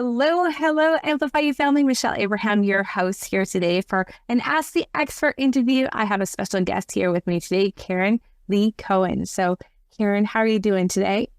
Hello, hello, Amplify family. Michelle Abraham, your host here today for an Ask the Expert interview. I have a special guest here with me today, Karen Lee Cohen. So, Karen, how are you doing today?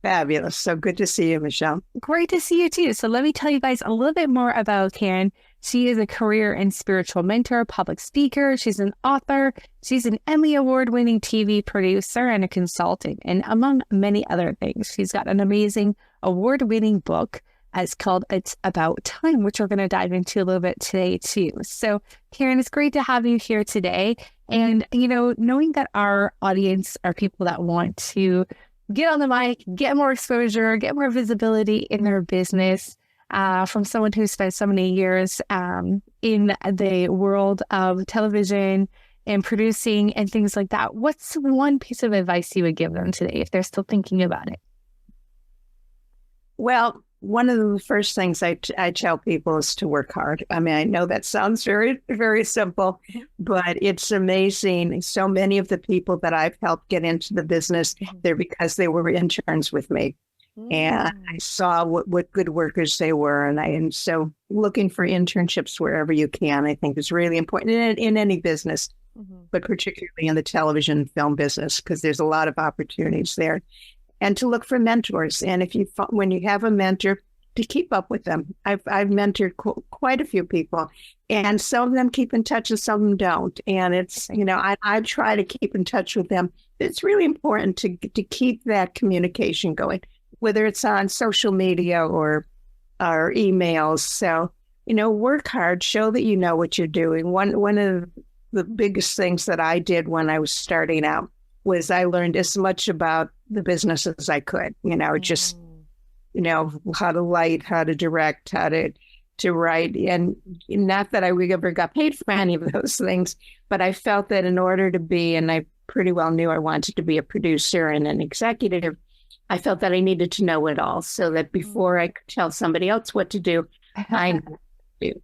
Fabulous. So good to see you, Michelle. Great to see you too. So let me tell you guys a little bit more about Karen. She is a career and spiritual mentor, public speaker. She's an author. She's an Emmy award-winning TV producer and a consultant, and among many other things. She's got an amazing award-winning book. It's called It's About Time, which we're going to dive into a little bit today too. So Karen, it's great to have you here today. And, knowing that our audience are people that want to get on the mic, get more exposure, get more visibility in their business, from someone who spent so many years in the world of television and producing and things like that. What's one piece of advice you would give them today if they're still thinking about it? Well, one of the first things I tell people is to work hard. I mean, I know that sounds very, very simple, but it's amazing. So many of the people that I've helped get into the business, they're because they were interns with me. And I saw what good workers they were. And so looking for internships wherever you can, I think is really important in any business, but particularly in the television film business, because there's a lot of opportunities there. And to look for mentors. And when you have a mentor, to keep up with them. I've mentored quite a few people, and some of them keep in touch and some of them don't. And it's, I try to keep in touch with them. It's really important to keep that communication going, whether it's on social media or emails. So, work hard, show that you know what you're doing. One of the biggest things that I did when I was starting out was I learned as much about the business as I could, just, how to light, how to direct, how to write. And not that I ever got paid for any of those things, but I felt that in order to be, and I pretty well knew I wanted to be a producer and an executive, I felt that I needed to know it all so that before I could tell somebody else what to do, I knew what to do.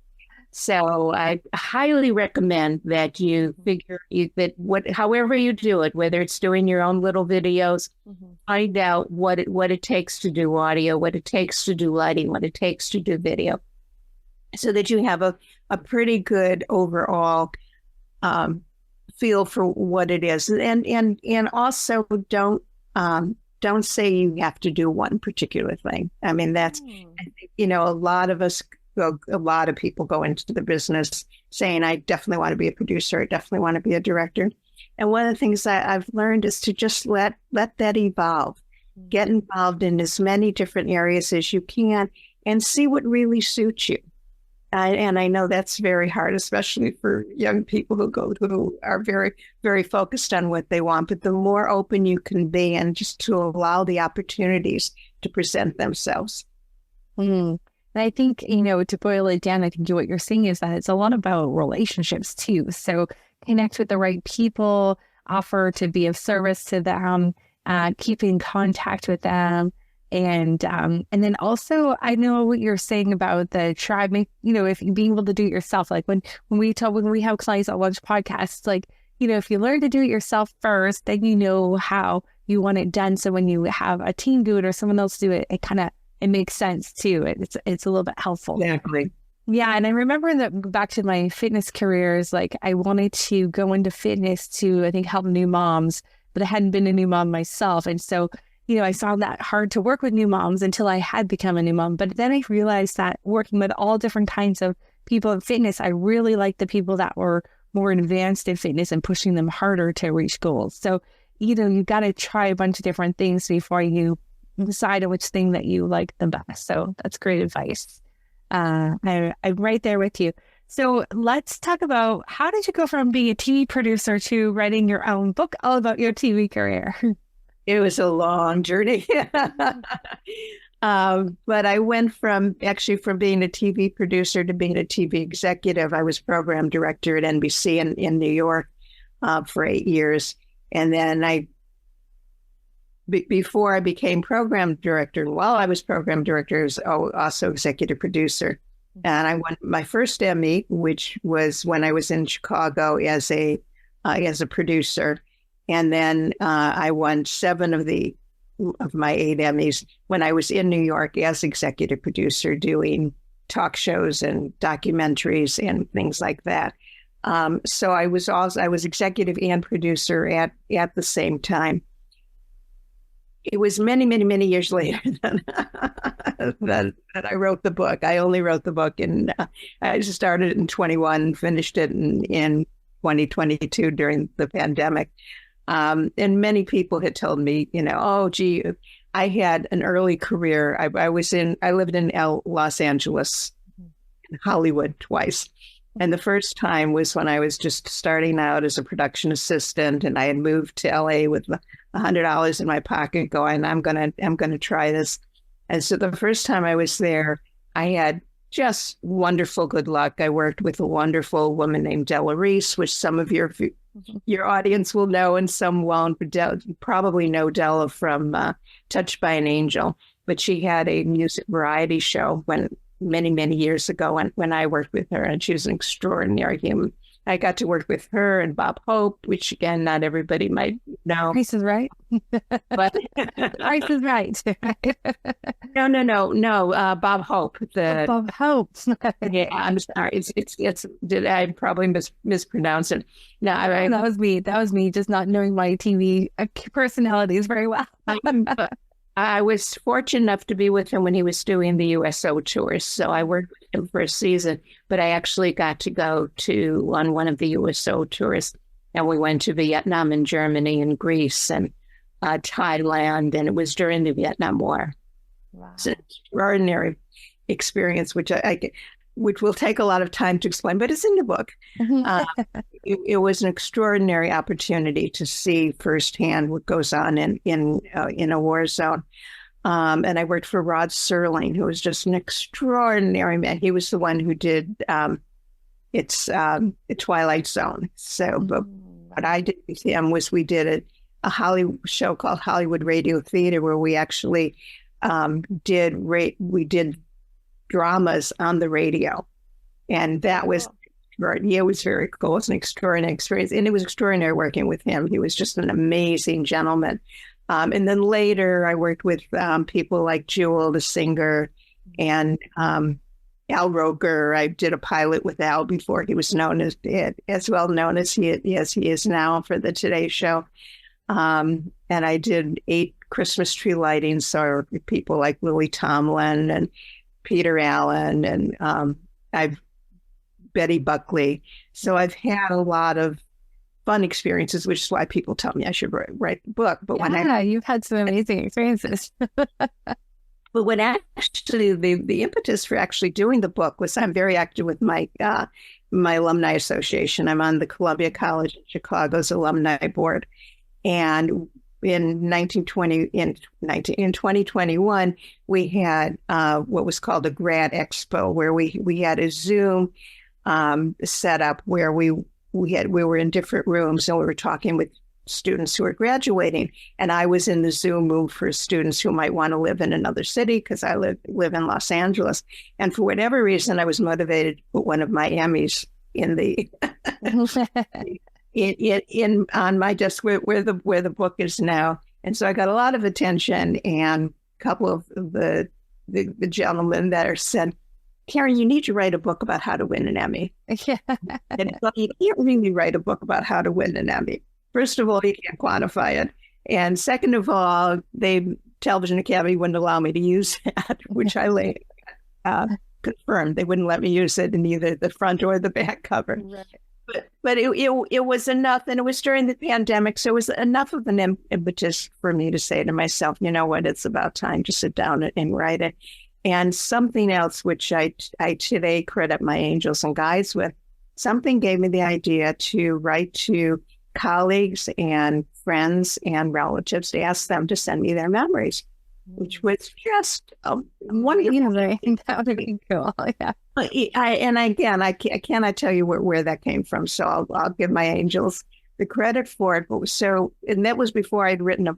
So I highly recommend that you however you do it, whether it's doing your own little videos, find out what it takes to do audio, what it takes to do lighting, what it takes to do video, so that you have a pretty good overall feel for what it is. And also don't say you have to do one particular thing. I mean, that's, a lot of people go into the business saying, I definitely want to be a producer. I definitely want to be a director. And one of the things I've learned is to just let that evolve, get involved in as many different areas as you can and see what really suits you. And I know that's very hard, especially for young people who are very, very focused on what they want. But the more open you can be and just to allow the opportunities to present themselves. And I think, to boil it down, I think what you're saying is that it's a lot about relationships too. So connect with the right people, offer to be of service to them, keep in contact with them. And then also, I know what you're saying about the tribe, if you being able to do it yourself, like when we have clients on Lunch Podcasts, like, if you learn to do it yourself first, then you know how you want it done. So when you have a team do it or someone else do it, it makes sense too. It's a little bit helpful. Exactly. Yeah. And I remember that back to my fitness careers, like I wanted to go into fitness to, I think, help new moms, but I hadn't been a new mom myself. And so, I found that hard to work with new moms until I had become a new mom. But then I realized that working with all different kinds of people in fitness, I really liked the people that were more advanced in fitness and pushing them harder to reach goals. So, you got to try a bunch of different things before you decide on which thing that you like the best. So that's great advice. I'm right there with you. So let's talk about, how did you go from being a TV producer to writing your own book all about your TV career? It was a long journey. But I went from being a TV producer to being a TV executive. I was program director at NBC in New York for 8 years. And then before I became program director, while I was program director, I was also executive producer. And I won my first Emmy, which was when I was in Chicago as a producer. And then I won 7 of the of my 8 Emmys when I was in New York as executive producer doing talk shows and documentaries and things like that. So I was executive and producer at the same time. It was many, many, many years later that I wrote the book. I only wrote the book I started it in 21, finished it in 2022 during the pandemic. And many people had told me, oh, gee, I had an early career. I lived in Los Angeles, Hollywood twice. And the first time was when I was just starting out as a production assistant, and I had moved to LA with $100 in my pocket going, I'm gonna try this. And so the first time I was there, I had just wonderful good luck. I worked with a wonderful woman named Della Reese, which some of your audience will know and some won't, but you probably know Della from Touched by an Angel. But she had a music variety show many, many years ago when I worked with her, and she was an extraordinary human. I got to work with her and Bob Hope, which again, not everybody might know. Price is Right. But Price is Right. No. Bob Hope. Bob Hope. Yeah, I'm sorry. Did I probably mispronounce it? No, that was me. That was me, just not knowing my TV personalities very well. I was fortunate enough to be with him when he was doing the USO tours. So I worked with him for a season, but I actually got to go on one of the USO tours. And we went to Vietnam and Germany and Greece and Thailand. And it was during the Vietnam War. Wow. It's an extraordinary experience, which which will take a lot of time to explain, but it's in the book. It was an extraordinary opportunity to see firsthand what goes on in a war zone. And I worked for Rod Serling, who was just an extraordinary man. He was the one who did Twilight Zone. So, but what I did with him was we did a Hollywood show called Hollywood Radio Theater, where we actually did dramas on the radio. And that was, it was very cool. It was an extraordinary experience. And it was extraordinary working with him. He was just an amazing gentleman. And then later I worked with people like Jewel, the singer, and Al Roker. I did a pilot with Al before he was known as well known as he is now for the Today Show. And I did 8 Christmas tree lightings. So people like Lily Tomlin and Peter Allen and Betty Buckley. So I've had a lot of fun experiences, which is why people tell me I should write the book. But you've had some amazing experiences. But when actually the impetus for actually doing the book was I'm very active with my alumni association. I'm on the Columbia College in Chicago's alumni board. And in 2021, we had what was called a grad expo, where we had a Zoom set up where we were in different rooms, and we were talking with students who are graduating. And I was in the Zoom room for students who might want to live in another city, because I live in Los Angeles. And for whatever reason, I was motivated to put one of my Emmys in the on my desk where the book is now. And so I got a lot of attention, and a couple of the gentlemen that are said, Karen, you need to write a book about how to win an Emmy. Yeah. And you can't really write a book about how to win an Emmy. First of all, you can't quantify it. And second of all, Television Academy wouldn't allow me to use that, which I later confirmed. They wouldn't let me use it in either the front or the back cover. Right. But it was enough, and it was during the pandemic, so it was enough of an impetus for me to say to myself, you know what, it's about time to sit down and write it. And something else, which I today credit my angels and guides with, something gave me the idea to write to colleagues and friends and relatives to ask them to send me their memories, which was just wonderful. I think that would be cool. Yeah. I cannot tell you where that came from, so I'll give my angels the credit for it. And that was before I'd written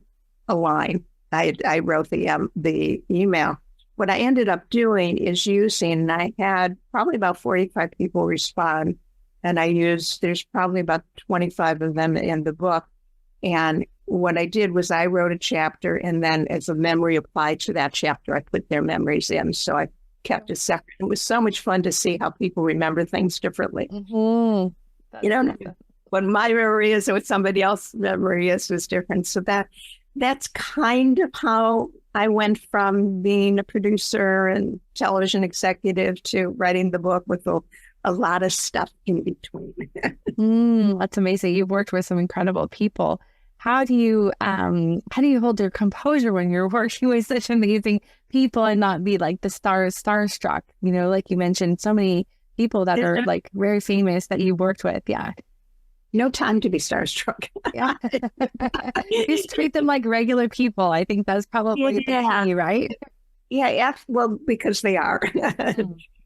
a line. I wrote the email. What I ended up doing is and I had probably about 45 people respond, and there's probably about 25 of them in the book. And what I did was I wrote a chapter, and then as a memory applied to that chapter, I put their memories in. So I kept it separate. It was so much fun to see how people remember things differently. Mm-hmm. You know, what my memory is and what somebody else's memory is was different. So that's kind of how I went from being a producer and television executive to writing the book with a lot of stuff in between. That's amazing. You've worked with some incredible people. How do you hold your composure when you're working with such amazing people and not be like the starstruck? You know, like you mentioned, so many people that are like very famous that you worked with. Yeah. No time to be starstruck. Yeah. Just treat them like regular people. I think that's probably the key, right? Yeah. Well, because they are.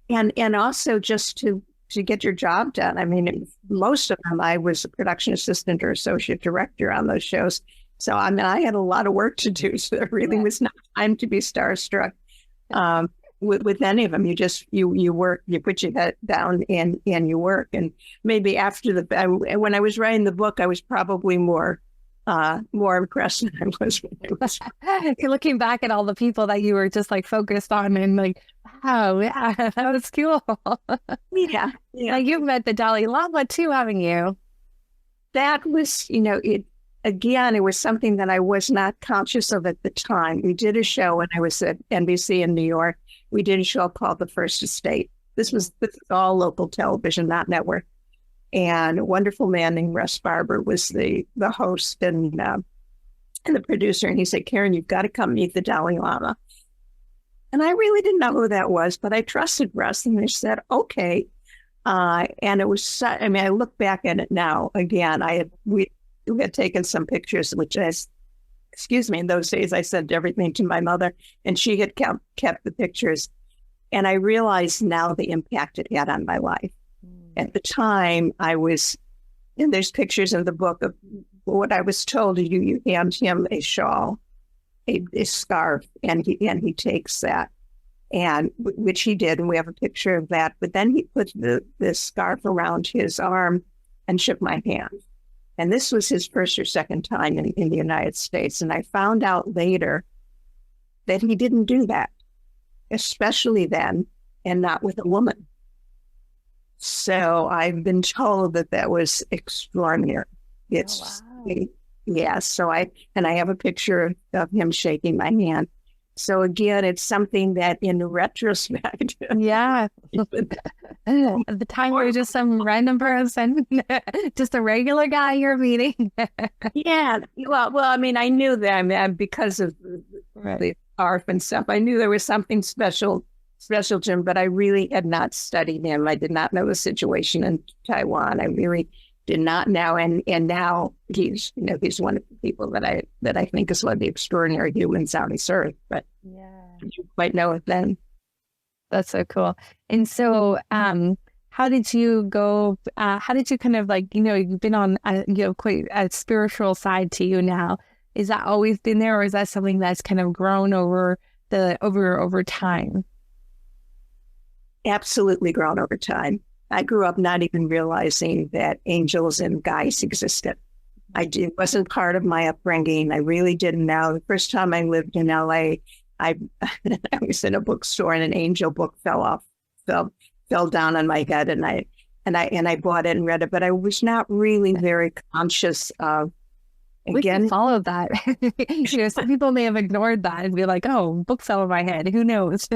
And also just to get your job done. I mean, most of them, I was a production assistant or associate director on those shows. So, I mean, I had a lot of work to do. So there really was no time to be starstruck with any of them. You work, you put your head down and you work. And maybe after when I was writing the book, I was probably more impressed than I was when I was. You're looking back at all the people that you were just like focused on and like, wow, yeah, that was cool. Yeah. Like you've met the Dalai Lama too, haven't you? That was, it was something that I was not conscious of at the time. We did a show when I was at NBC in New York. We did a show called The First Estate. This was all local television, not network. And a wonderful man named Russ Barber was the host and the producer. And he said, Karen, you've got to come meet the Dalai Lama. And I really didn't know who that was, but I trusted Russ. And they said, okay. And it was, I look back at it now. Again, we had taken some pictures, in those days I sent everything to my mother, and she had kept the pictures. And I realized now the impact it had on my life. At the time, and there's pictures in the book of what I was told. You hand him a shawl, a scarf, and he takes that, and which he did, and we have a picture of that. But then he put the scarf around his arm and shook my hand. And this was his first or second time in the United States. And I found out later that he didn't do that, especially then, and not with a woman. So I've been told that was extraordinary. It's, yeah. So I have a picture of him shaking my hand. So again, it's something that in retrospect. Yeah. At the time, we were just some random person, just a regular guy you're meeting. Yeah. Well, I knew them because of the ARF and stuff. I knew there was something special to him, but I really had not studied him. I did not know the situation in Taiwan. I really did not know. And now he's one of the people that I think is one of the extraordinary humans on this earth. But I didn't quite know it then. That's so cool. And so, how did you go? How did you kind of like, you've been on, quite a spiritual side to you now. Is that always been there, or is that something that's kind of grown over time? Absolutely grown over time. I grew up not even realizing that angels and guides existed. It wasn't part of my upbringing. I really didn't know. The first time I lived in LA, I was in a bookstore and an angel book fell down on my head, and I bought it and read it, but I was not really very conscious of. We can follow that. Some people may have ignored that and be like, "Oh, book fell on my head. Who knows?"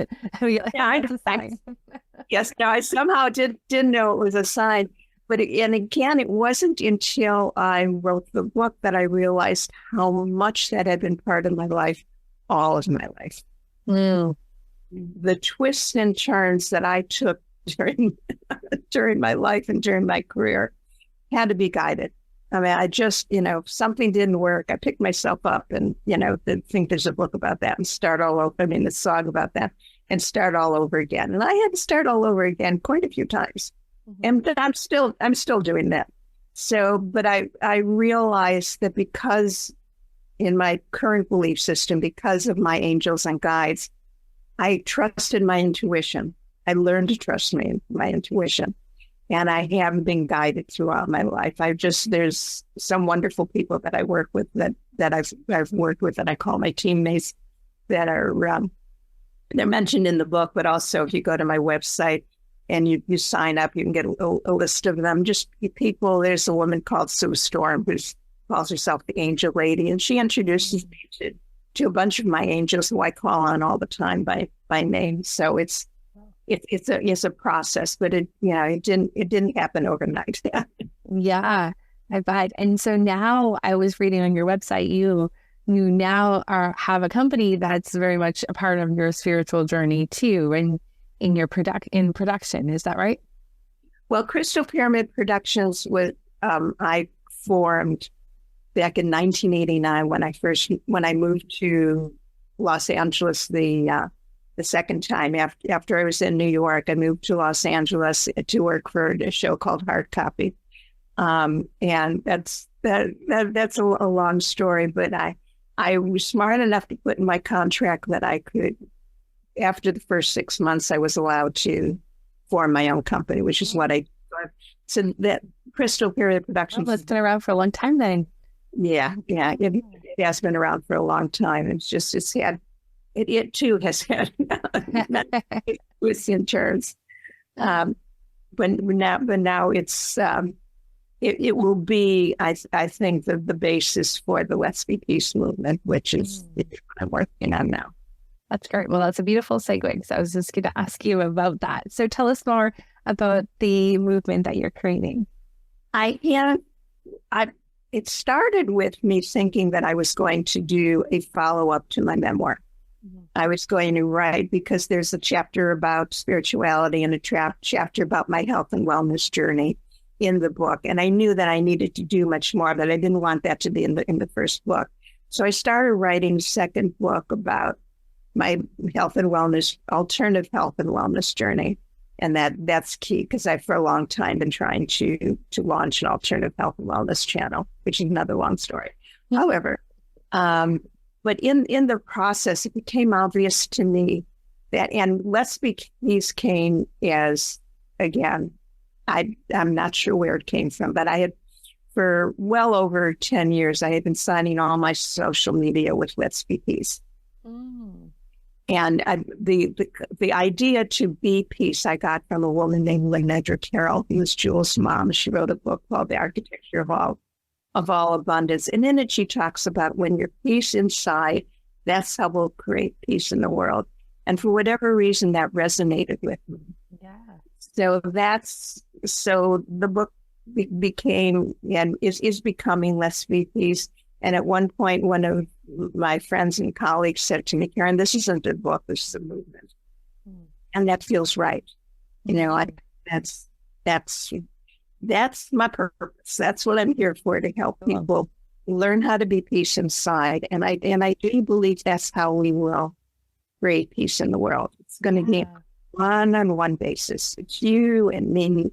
Yes, no, I somehow didn't know it was a sign. But it wasn't until I wrote the book that I realized how much that had been part of my life, all of my life. Mm. The twists and turns that I took during my life and during my career had to be guided. I mean, I just, if something didn't work, I picked myself up and, think there's a book about that and start all over. I mean, the song about that and start all over again. And I had to start all over again quite a few times. Mm-hmm. And I'm still doing that. So, but I realized that because in my current belief system, because of my angels and guides, I trusted my intuition. I learned to trust my intuition. And I have been guided throughout my life. There's some wonderful people that I work with that I've worked with that I call my teammates that are, they're mentioned in the book, but also if you go to my website and you sign up, you can get a list of them. Just people. There's a woman called Sue Storm who calls herself the Angel Lady, and she introduces me to a bunch of my angels who I call on all the time by name. So it's a process, but it didn't happen overnight. Yeah, I bet. And so now I was reading on your website, you now have a company that's very much a part of your spiritual journey too, and in production. Is that right? Well, Crystal Pyramid Productions was I formed back in 1989 when I moved to Los Angeles the second time after I was in New York. I moved to Los Angeles to work for a show called Hard Copy, and that's a long story. But I was smart enough to put in my contract that I could, after the first 6 months, I was allowed to form my own company, which is what I did. So that Crystal Period Productions. Well, it's been around for a long time then. Yeah. It has been around for a long time. It too has had twists and turns. But now it's it will be, I think, the basis for the Let's Be Peace movement, which is what I'm working on now. That's great. Well, that's a beautiful segue, because I was just going to ask you about that. So tell us more about the movement that you're creating. It started with me thinking that I was going to do a follow-up to my memoir. Mm-hmm. I was going to write, because there's a chapter about spirituality and a chapter about my health and wellness journey in the book. And I knew that I needed to do much more, but I didn't want that to be in the first book. So I started writing a second book about my health and wellness, alternative health and wellness journey. And that's key, because I've for a long time been trying to launch an alternative health and wellness channel, which is another long story. Mm-hmm. However, but in the process, it became obvious to me that, and Let's Be Peace came as, again, I'm not sure where it came from, but I had, for well over 10 years, I had been signing all my social media with Let's Be Peace. Mm. And the idea to be peace, I got from a woman named Lenedra Carroll, who was Jules' mom. She wrote a book called The Architecture of All Abundance. And in it, she talks about when you're peace inside, that's how we'll create peace in the world. And for whatever reason, that resonated with me. Yeah. So the book became and is becoming Let's Be Peace. And at one point, one of my friends and colleagues said to me, Karen, this isn't a book, this is a movement. Mm. And that feels right. That's my purpose. That's what I'm here for, to help people learn how to be peace inside. And I do believe that's how we will create peace in the world. It's going to be one-on-one basis. It's you and me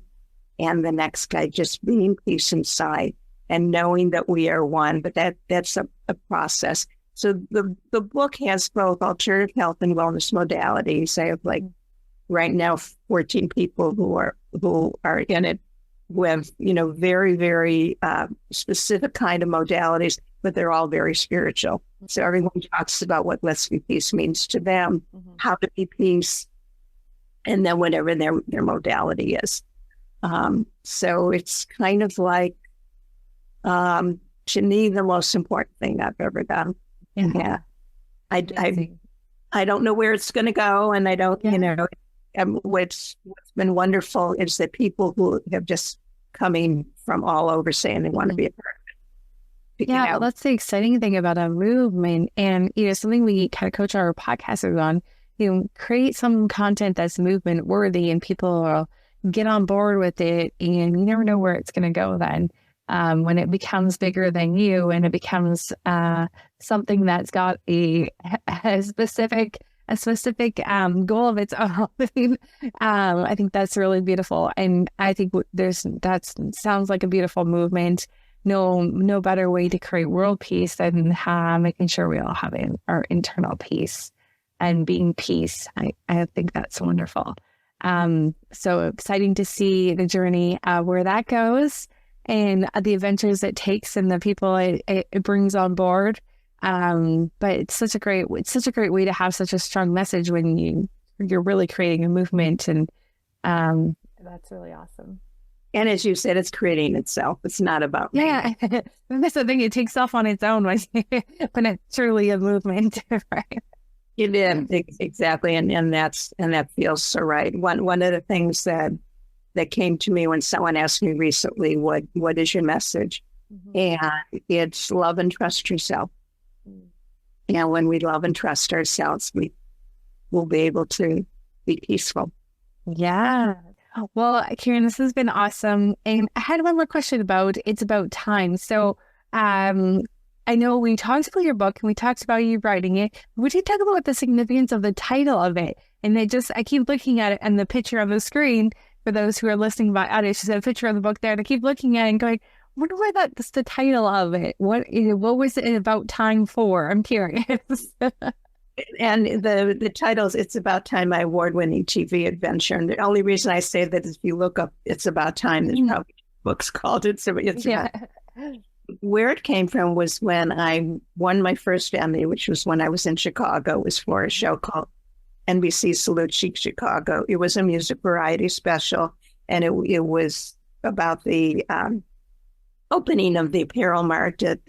and the next guy, just being peace inside and knowing that we are one. But that's a process. So the book has both alternative health and wellness modalities. I have right now 14 people who are in it, who have very, very specific kind of modalities, but they're all very spiritual. So everyone talks about what Let's Be Peace means to them, how to be peace, and then whatever their modality is. So it's kind of like, to me, the most important thing I've ever done. Yeah. I don't know where it's going to go, and I don't, what's been wonderful is that people who have just coming from all over saying they want to be a part of it. Well, that's the exciting thing about a movement, and something we kind of coach our podcasters on. Create some content that's movement worthy, and people will get on board with it, and you never know where it's going to go then. When it becomes bigger than you, and it becomes something that's got a specific goal of its own. I think that's really beautiful, and I think that sounds like a beautiful movement. No better way to create world peace than making sure we all have our internal peace and being peace. I think that's wonderful. So exciting to see the journey where that goes and the adventures it takes and the people it brings on board. But it's such a great way to have such a strong message when you're really creating a movement, and that's really awesome. And as you said, it's creating itself. It's not about me. Yeah. That's the thing. It takes off on its own when it's truly a movement, right? It is, exactly. And that feels so right. One of the things that came to me when someone asked me recently, what is your message? Mm-hmm. And it's love and trust yourself. Mm-hmm. And when we love and trust ourselves, we will be able to be peaceful. Yeah. Well, Karen, this has been awesome. And I had one more question about time. So I know we talked about your book and we talked about you writing it. Would you talk about the significance of the title of it? And I keep looking at it and the picture on the screen for those who are listening by audio. She's got a picture of the book there, and I keep looking at it and going, I wonder why that's the title of it. What was it about time for? I'm curious. And the titles, It's About Time, my award-winning TV adventure. And the only reason I say that is if you look up It's About Time, there's probably books called it. So it's yeah. Where it came from was when I won my first Emmy, which was when I was in Chicago. It was for a show called NBC Salute Chic Chicago. It was a music variety special, and it was about the opening of the apparel market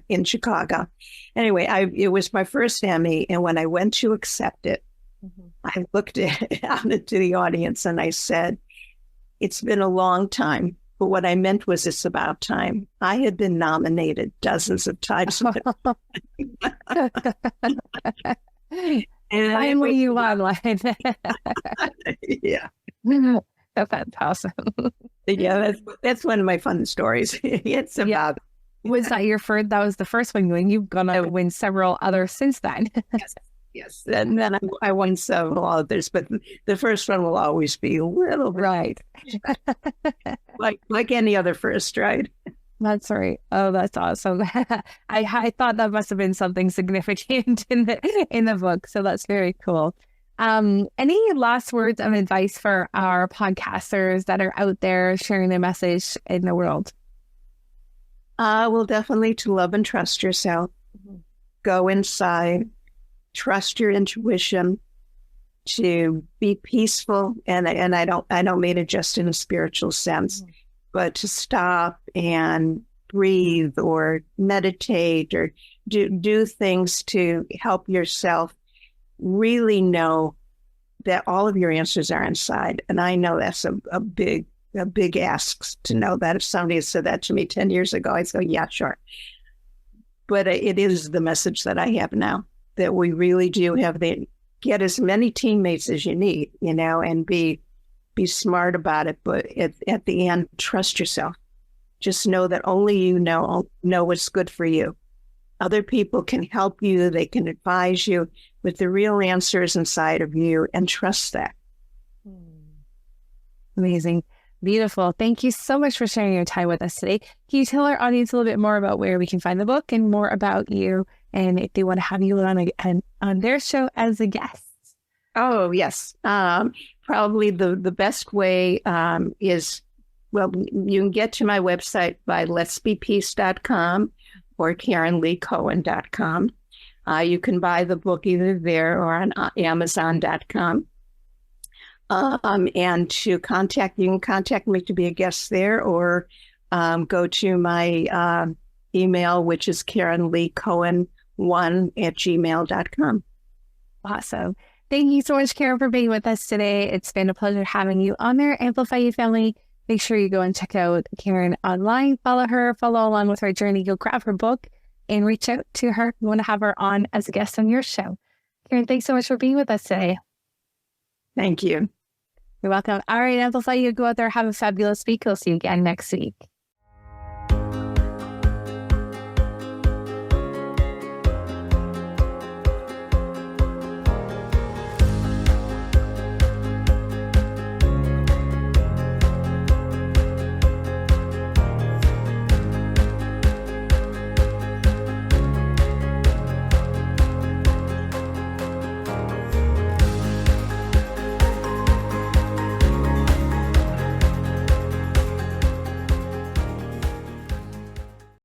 in Chicago. Anyway, it was my first Emmy, and when I went to accept it, mm-hmm. I looked out into the audience and I said, it's been a long time, but what I meant was it's about time. I had been nominated dozens of times. And finally you won one. Yeah. That's awesome. Yeah, that's one of my fun stories. It's about. Was that your first? That was the first one going. You've gone on to win several others since then. Yes. And then I won several others, but the first one will always be a little bit right, like any other first, right? That's right. Oh, that's awesome. I thought that must have been something significant in the book. So that's very cool. Any last words of advice for our podcasters that are out there sharing their message in the world? Well, definitely to love and trust yourself. Mm-hmm. Go inside, trust your intuition, to be peaceful. And I don't mean it just in a spiritual sense, mm-hmm. but to stop and breathe or meditate or do things to help yourself really know that all of your answers are inside. And I know that's a big ask to know that. If somebody had said that to me 10 years ago, I'd say, yeah, sure. But it is the message that I have now, that we really do have get as many teammates as you need, and be smart about it. But at the end, trust yourself. Just know that only you know what's good for you. Other people can help you. They can advise you, but the real answer is inside of you, and trust that. Amazing. Beautiful. Thank you so much for sharing your time with us today. Can you tell our audience a little bit more about where we can find the book and more about you, and if they want to have you on their show as a guest? Oh, yes. Probably the best way is, well, you can get to my website by letsbepeace.com or KarenLeeCohen.com. You can buy the book either there or on Amazon.com. And you can contact me to be a guest there, or go to my email, which is KarenLeeCohen1@gmail.com. Awesome. Thank you so much, Karen, for being with us today. It's been a pleasure having you on there. Amplify You Family. Make sure you go and check out Karen online. Follow her, follow along with her journey. You'll grab her book and reach out to her. You want to have her on as a guest on your show. Karen, thanks so much for being with us today. Thank you. You're welcome. All right, Amplify You. Go out there, have a fabulous week. We'll see you again next week.